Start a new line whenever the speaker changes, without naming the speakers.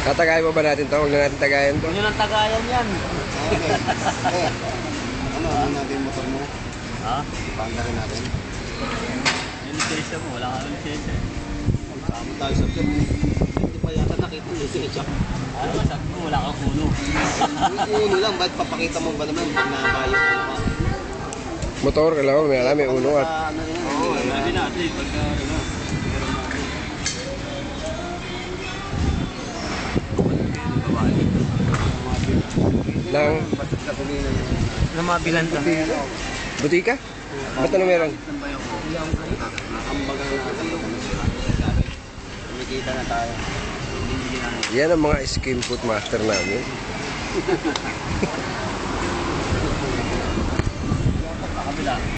Tatagayin mo ba natin to? Huwag na natin tagayan to.
Huwag nyo lang tagayan yan.
Okay. Ano natin yung motor mo?
Ha?
Panda rin natin.
Yung lisensya mo, wala kang lisensya.
Sama tayo sa trip. Hindi pa yata nakita yung lisensya.
Ano ba, sabi mo, wala kang ulo.
Uno lang, ba't papakita mo ba naman pag nabayo ko naman?
Motor, kailangan may alam, may ulo at
Ano yun?
Oo, sabi natin, pagka ano.
ng
Basit ka tumina niya.
Namabilan ka.
butika? Ba't ano meron?
Nakambagan natin. Kumikita na tayo.
Yan ang mga skin foot master namin.